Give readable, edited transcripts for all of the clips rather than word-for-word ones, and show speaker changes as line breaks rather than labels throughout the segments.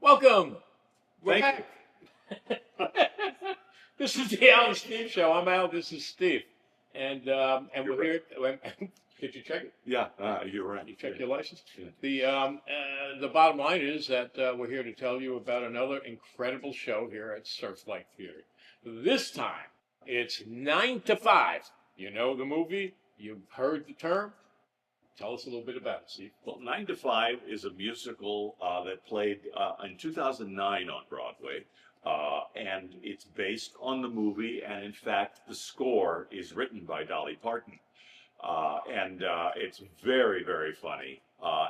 Welcome. We're
Thank
back. This is the Al and Steve Show. I'm Al. This is Steve, and
You're
we're here. Did you check it?
Yeah, you're right.
You check your license.
Yeah.
The bottom line is that we're here to tell you about another incredible show here at Surflight Theater. This time it's 9 to 5. You know the movie. You've heard the term. Tell us a little bit about it, Steve.
Well, 9 to 5 is a musical that played in 2009 on Broadway, and it's based on the movie. And in fact, the score is written by Dolly Parton, and it's very, very funny.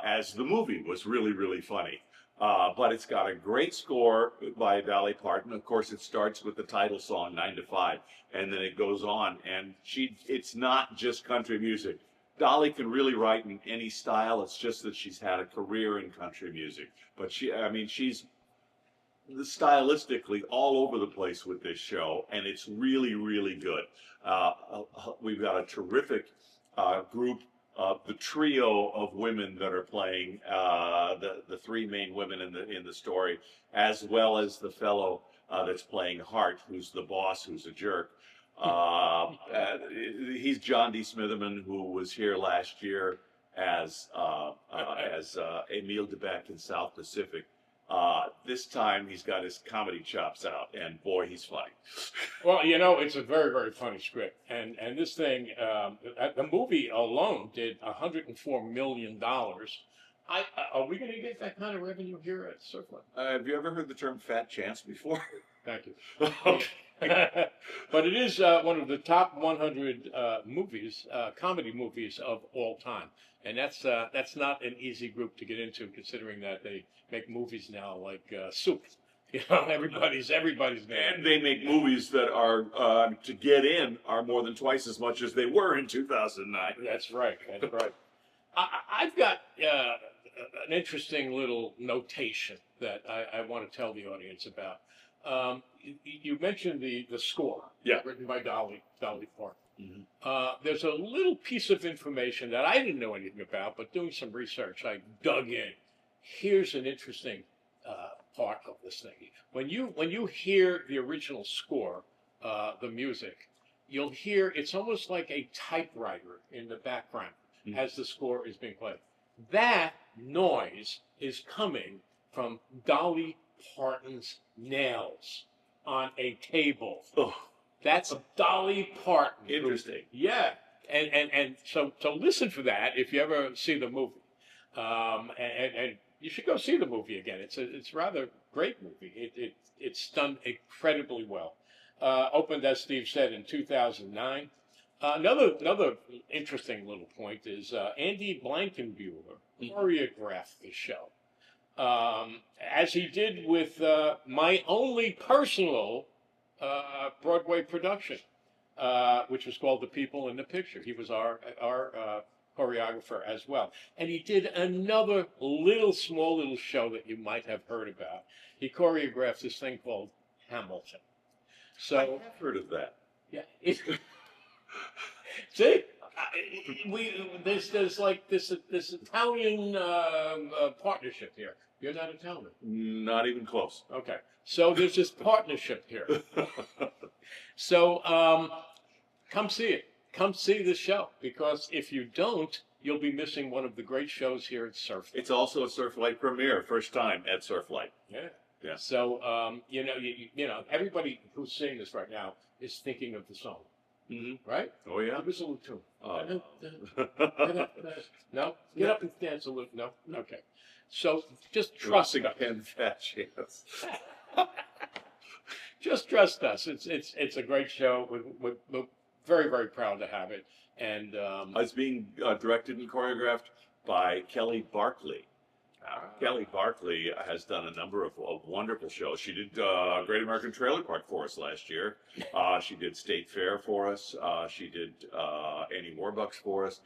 As the movie was really, really funny. But it's got a great score by Dolly Parton. Of course, it starts with the title song, 9 to 5, and then it goes on. And it's not just country music. Dolly can really write in any style. It's just that she's had a career in country music. But she's stylistically all over the place with this show, and it's really, really good. We've got a terrific group. The trio of women that are playing the three main women in the story, as well as the fellow that's playing Hart, who's the boss, who's a jerk. He's John D. Smitherman, who was here last year as Emile DeBeck in South Pacific. This time he's got his comedy chops out, and boy, he's funny.
Well, you know, it's a very, very funny script, and this thing, the movie alone did $104 million. Are we going to get that kind of revenue here at Surflight?
Have you ever heard the term fat chance before?
Thank you. But it is one of the top 100 movies, comedy movies of all time, and that's not an easy group to get into, considering that they make movies now like Soup. You know, everybody's
And they make movies that are to get in are more than twice as much as they were in 2009.
That's right. That's right. I've got an interesting little notation that I want to tell the audience about. You mentioned the score,
Yeah,
written by Dolly Parton.
Mm-hmm.
There's a little piece of information that I didn't know anything about, but doing some research, I dug in. Here's an interesting part of this thing. When you hear the original score, the music, you'll hear it's almost like a typewriter in the background as the score is being played. That noise is coming from Dolly Parton's nails on a table.
Oh,
That's Dolly Parton.
interesting.
Yeah, and so listen for that if you ever see the movie, and you should go see the movie again. It's rather great movie. It's done incredibly well. Opened, as Steve said, in 2009. Another interesting little point is Andy Blankenbuehler choreographed the show, as he did with my only personal Broadway production, which was called The People in the Picture. He was our choreographer as well. And he did another small little show that you might have heard about. He choreographed this thing called Hamilton. So
I have heard of that.
yeah. See, there's like this Italian partnership here. You're not Italian.
Not even close.
Okay. So there's this partnership here. So come see it. Come see the show, because if you don't, you'll be missing one of the great shows here at Surflight.
It's also a Surflight premiere, first time at Surflight.
Yeah.
Yeah.
So you know, everybody who's seeing this right now is thinking of the song,
Mm-hmm.
right?
Oh yeah.
Give us a little tune.
Oh.
No, get up and dance a little. No, okay. So just trust us.
And fat chance.
Just trust us. It's a great show. We're very, very proud to have it. And
It's being directed and choreographed by Kelly Barkley. Kelly Barkley has done a number of wonderful shows. She did Great American Trailer Park for us last year. She did State Fair for us. She did Annie Warbucks for us.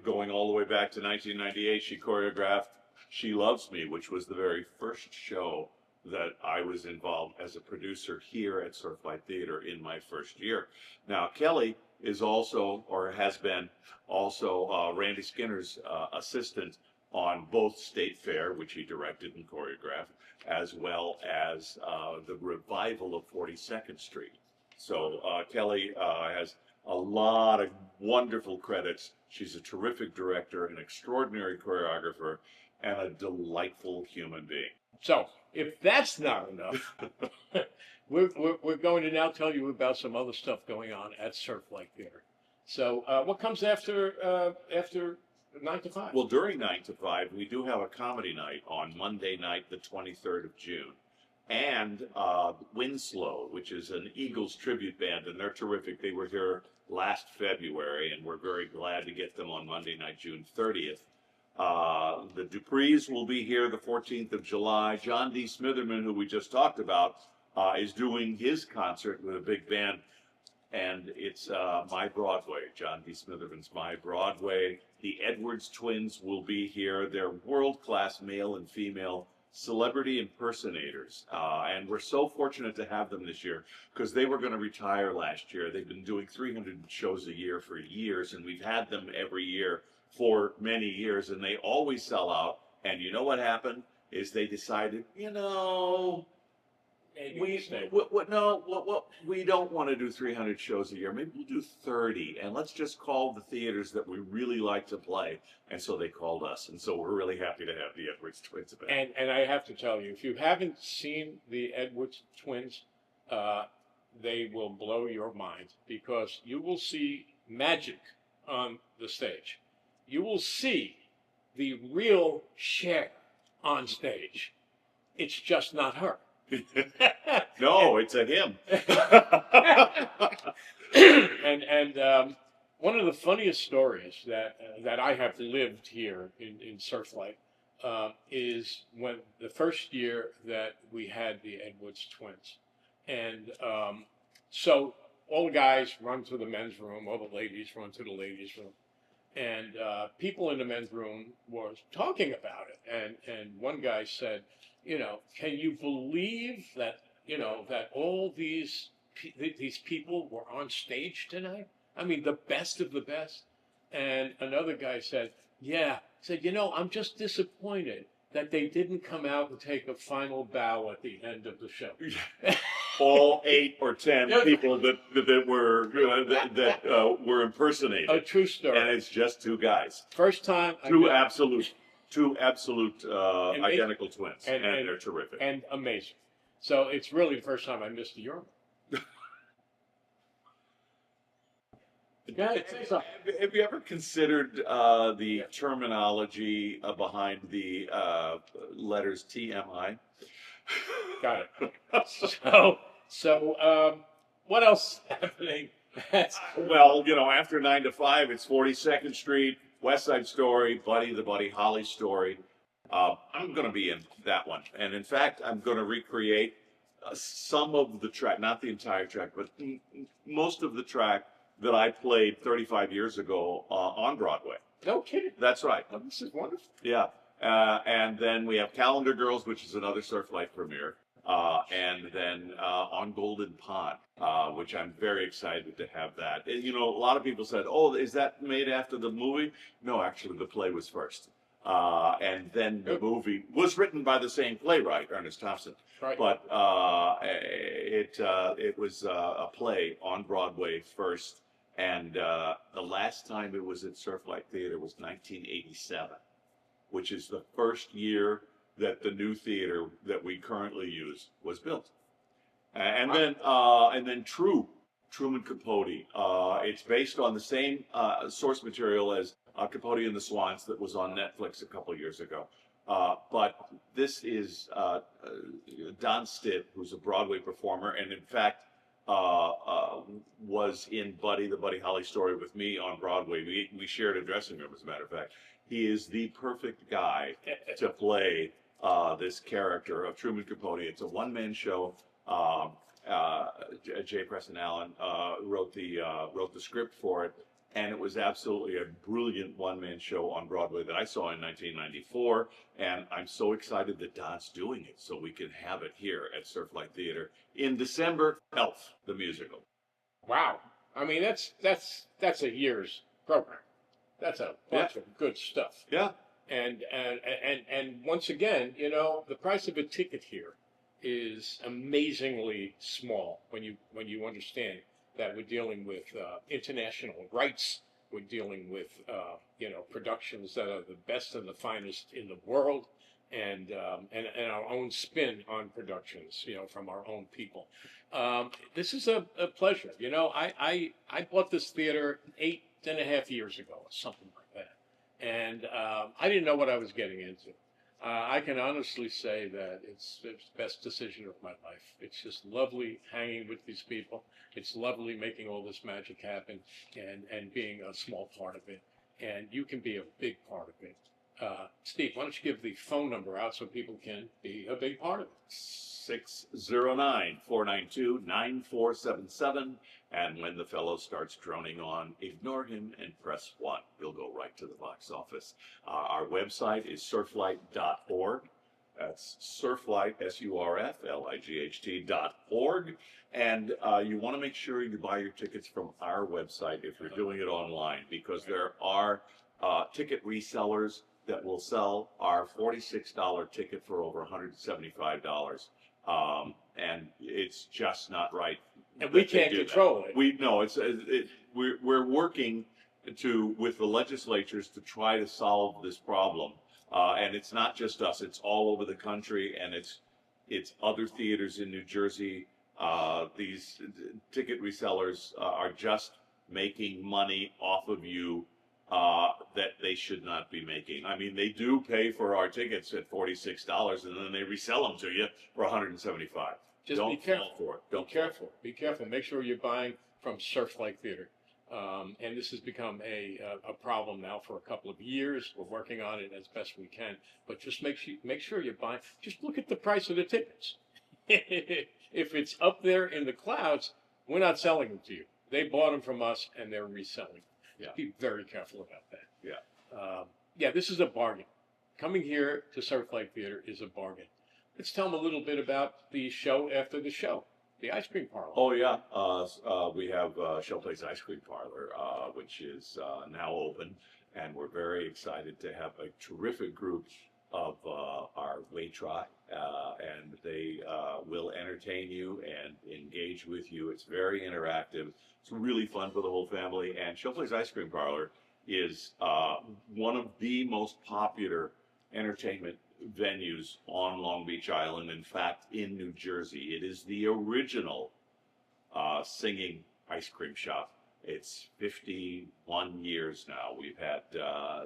Going all the way back to 1998, she choreographed She Loves Me, which was the very first show that I was involved as a producer here at Surflight Theater in my first year. Now, Kelly is also, or has been also, Randy Skinner's assistant on both State Fair, which he directed and choreographed, as well as the revival of 42nd Street. So Kelly has a lot of wonderful credits. She's a terrific director, an extraordinary choreographer, and a delightful human being.
So, if that's not enough, we're going to now tell you about some other stuff going on at Surflight Theater. So, what comes after 9 to 5?
Well, during 9 to 5, we do have a comedy night on Monday night, the 23rd of June. And Winslow, which is an Eagles tribute band, and they're terrific. They were here last February, and we're very glad to get them on Monday night, June 30th. The Duprees will be here the 14th of July. John D. Smitherman, who we just talked about, is doing his concert with a big band, and it's My Broadway. John D. Smitherman's My Broadway. The Edwards twins will be here. They're world-class male and female celebrity impersonators, and we're so fortunate to have them this year because they were going to retire last year. They've been doing 300 shows a year for years, and we've had them every year for many years, and they always sell out. And you know what happened is they decided, we don't want to do 300 shows a year. Maybe we'll do 30, and let's just call the theaters that we really like to play. And so they called us, and so we're really happy to have the Edwards twins back.
And I have to tell you, if you haven't seen the Edwards twins, they will blow your mind because you will see magic on the stage. You will see the real Cher on stage. It's just not her.
No, it's a him.
and one of the funniest stories that I have lived here in Surflight is when the first year that we had the Edwards twins, and so all the guys run to the men's room, all the ladies run to the ladies' room. And people in the men's room were talking about it. And one guy said, can you believe that, that all these people were on stage tonight? I mean, the best of the best. And another guy said, I'm just disappointed that they didn't come out and take a final bow at the end of the show.
All 8 or 10 people that were impersonated.
A true story.
And it's just 2 guys.
First time.
Two absolute identical twins, and they're terrific
and amazing. So it's really the first time I missed a urinal.
Have you ever considered the terminology behind the letters TMI?
Got it. So, what else is happening?
Well, after 9 to 5, it's 42nd Street, West Side Story, Buddy the Buddy Holly story. I'm going to be in that one, and in fact, I'm going to recreate some of the track, not the entire track, but most of the track that I played 35 years ago on Broadway.
No kidding.
That's right.
Oh, this is wonderful.
Yeah. And then we have Calendar Girls, which is another Surflight premiere. And then On Golden Pond, which I'm very excited to have that. And, a lot of people said, oh, is that made after the movie? No, actually, the play was first. And then the movie was written by the same playwright, Ernest Thompson.
Right.
But it was a play on Broadway first. And the last time it was at Surflight Theater was 1987, which is the first year that the new theater that we currently use was built. And then Truman Capote. It's based on the same source material as Capote and the Swans that was on Netflix a couple of years ago. But this is Don Stitt, who's a Broadway performer, and in fact was in Buddy the Buddy Holly story with me on Broadway. We shared a dressing room, as a matter of fact. He is the perfect guy to play this character of Truman Capote. It's a one-man show. J. Preston Allen wrote the script for it, and it was absolutely a brilliant one-man show on Broadway that I saw in 1994. And I'm so excited that Don's doing it, so we can have it here at Surflight Theater in December. Elf, the musical.
Wow. I mean, that's a year's program. That's a bunch of good stuff.
Yeah.
And once again, you know, the price of a ticket here is amazingly small when you understand that we're dealing with international rights. We're dealing with you know, productions that are the best and the finest in the world, and our own spin on productions, you know, from our own people. This is a pleasure. You know, I bought this theater 8.5 years ago, or something like that, and I didn't know what I was getting into. I can honestly say that it's the best decision of my life. It's just lovely hanging with these people. It's lovely making all this magic happen, and being a small part of it. And you can be a big part of it. Steve, why don't you give the phone number out so people can be a big part of it?
609-492-9477. And when the fellow starts droning on, ignore him and press 1. You'll go right to the box office. Our website is surflight.org. That's surflight, surflight.org. And you want to make sure you buy your tickets from our website if you're doing it online, because there are ticket resellers that will sell our $46 ticket for over $175. And it's just not right.
And we can't control it.
We're working with the legislatures to try to solve this problem. And it's not just us; it's all over the country, and it's other theaters in New Jersey. These ticket resellers are just making money off of you that they should not be making. I mean, they do pay for our tickets at $46, and then they resell them to you for $175.
Just
Don't
be careful.
fall for it.
Be careful. Be careful. Make sure you're buying from Surflight Theater. And this has become a problem now for a couple of years. We're working on it as best we can. But just make sure you're buying. Just look at the price of the tickets. If it's up there in the clouds, we're not selling them to you. They bought them from us, and they're reselling.
Yeah.
Be very careful about that.
Yeah.
Yeah, this is a bargain. Coming here to Surflight Theater is a bargain. Let's tell them a little bit about the show after the show, the ice cream parlor.
Oh yeah, we have Showplace Ice Cream Parlor, which is now open, and we're very excited to have a terrific group of our waitress, and they will entertain you and engage with you. It's very interactive. It's really fun for the whole family, and Showplace Ice Cream Parlor is one of the most popular entertainment venues on Long Beach Island. In fact, in New Jersey, it is the original singing ice cream shop. It's 51 years now. We've had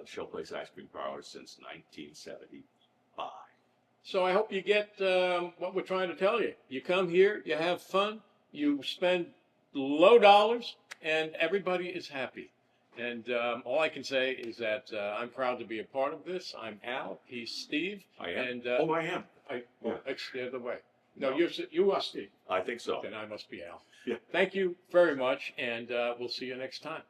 Showplace Ice Cream Parlor since 1975.
So I hope you get what we're trying to tell you. You come here, you have fun, you spend low dollars, and everybody is happy. And all I can say is that I'm proud to be a part of this. I'm Al. He's Steve.
I am.
And,
I am.
It's the other way. No,
No.
you are Steve.
I think so.
Then I must be Al.
Yeah.
Thank you very much, and we'll see you next time.